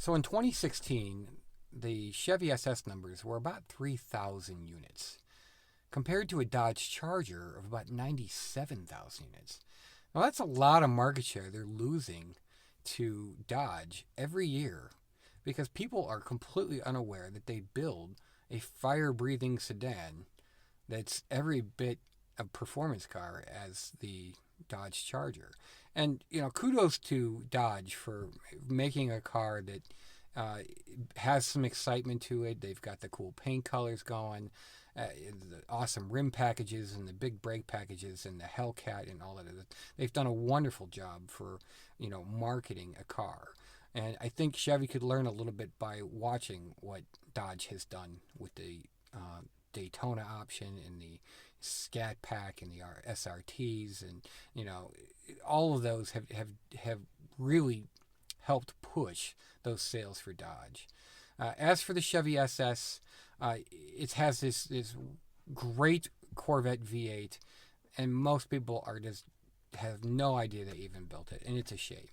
So in 2016, the Chevy SS numbers were about 3,000 units, compared to a Dodge Charger of about 97,000 units. Now that's a lot of market share they're losing to Dodge every year because people are completely unaware that they build a fire breathing sedan that's every bit a performance car as the Dodge Charger. And kudos to Dodge for making a car that uh, has some excitement to it. They've got the cool paint colors going, the awesome rim packages and the big brake packages and the Hellcat and all of it. They've done a wonderful job for marketing a car. And I think Chevy could learn a little bit by watching what Dodge has done with the Daytona option and the Scat Pack and the SRTs, and all of those have really helped push those sales for Dodge. As for the Chevy SS, it has this great Corvette V8, and most people are just have no idea they even built it, and it's a shame.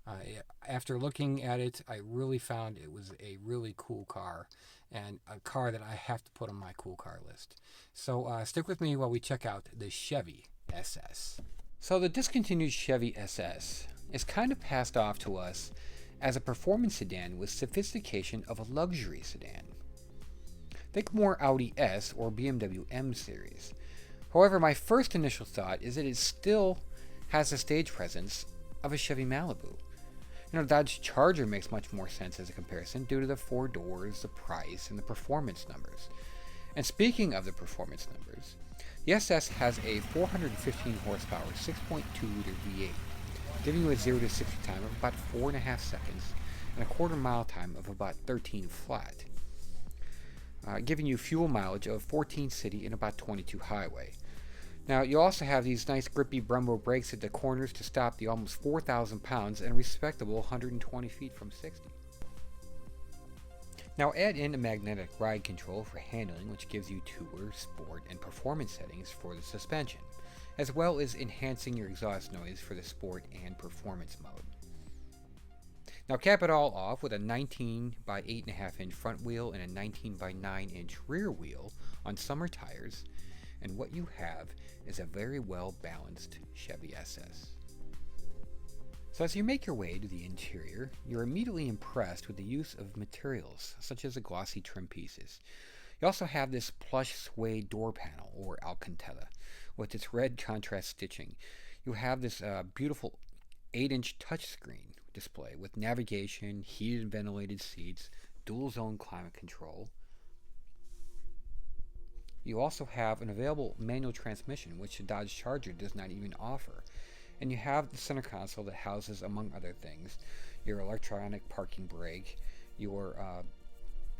Uh, After looking at it, I really found it was a really cool car and a car that I have to put on my cool car list. So stick with me while we check out the Chevy SS. So the discontinued Chevy SS is kind of passed off to us as a performance sedan with sophistication of a luxury sedan. Think more Audi S or BMW M series. However, my first initial thought is that it still has the stage presence of a Chevy Malibu. Dodge Charger makes much more sense as a comparison due to the four doors, the price, and the performance numbers. And speaking of the performance numbers, the SS has a 415 horsepower 6.2 liter V8, giving you a 0 to 60 time of about 4.5 seconds and a quarter mile time of about 13 flat, giving you fuel mileage of 14 city and about 22 highway. Now, you also have these nice grippy Brembo brakes at the corners to stop the almost 4,000 pounds and a respectable 120 feet from 60. Now add in a magnetic ride control for handling, which gives you tour, sport, and performance settings for the suspension, as well as enhancing your exhaust noise for the sport and performance mode. Now cap it all off with a 19 by 8.5 inch front wheel and a 19 by 9 inch rear wheel on summer tires, and what you have is a very well balanced Chevy SS. So as you make your way to the interior, you're immediately impressed with the use of materials such as the glossy trim pieces. You also have this plush suede door panel or Alcantara with its red contrast stitching. You have this beautiful 8-inch touchscreen display with navigation, heated and ventilated seats, dual zone climate control. You also have an available manual transmission, which the Dodge Charger does not even offer. And you have the center console that houses, among other things, your electronic parking brake, your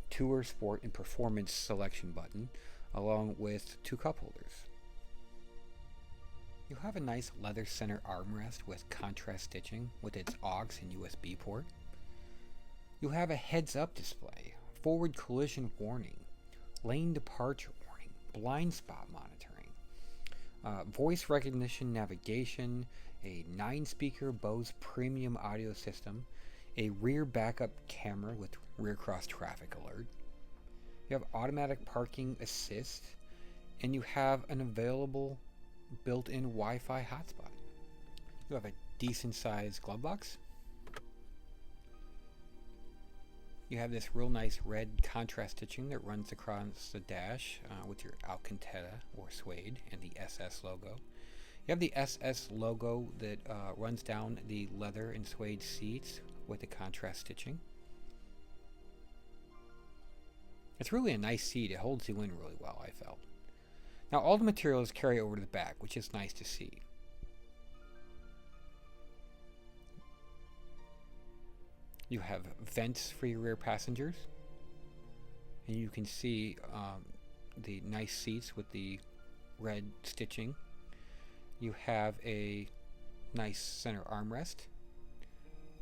Tour, Sport, and Performance selection button, along with two cup holders. You have a nice leather center armrest with contrast stitching with its aux and USB port. You have a heads-up display, forward collision warning, lane departure warning, blind spot monitoring, voice recognition navigation, a 9-speaker Bose premium audio system, a rear backup camera with rear cross traffic alert. You have automatic parking assist, and you have an available built-in Wi-Fi hotspot. You have a decent sized glove box. You have this real nice red contrast stitching that runs across the dash with your Alcantara or suede and the SS logo. You have the SS logo that runs down the leather and suede seats with the contrast stitching. It's really a nice seat. It holds you in really well, I felt. Now all the materials carry over to the back, which is nice to see. You have vents for your rear passengers, and you can see the nice seats with the red stitching. You have a nice center armrest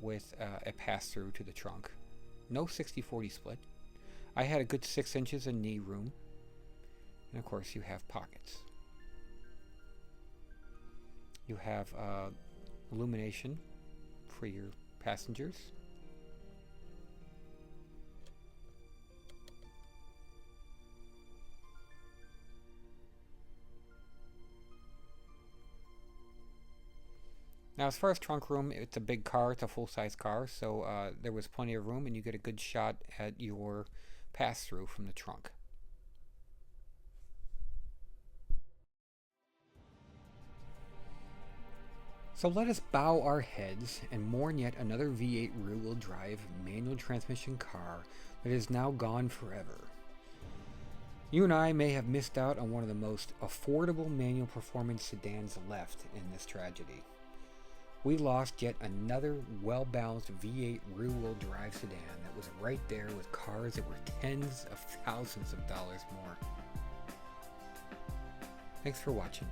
with a pass-through to the trunk. No 60-40 split. I had a good 6 inches of knee room, and of course you have pockets. You have illumination for your passengers. Now, as far as trunk room, it's a big car. It's a full-size car, so there was plenty of room, and you get a good shot at your pass-through from the trunk. So let us bow our heads and mourn yet another V8 rear-wheel drive manual transmission car that is now gone forever. You and I may have missed out on one of the most affordable manual performance sedans left in this tragedy. We lost yet another well-balanced V8 rear-wheel drive sedan that was right there with cars that were tens of thousands of dollars more. Thanks for watching.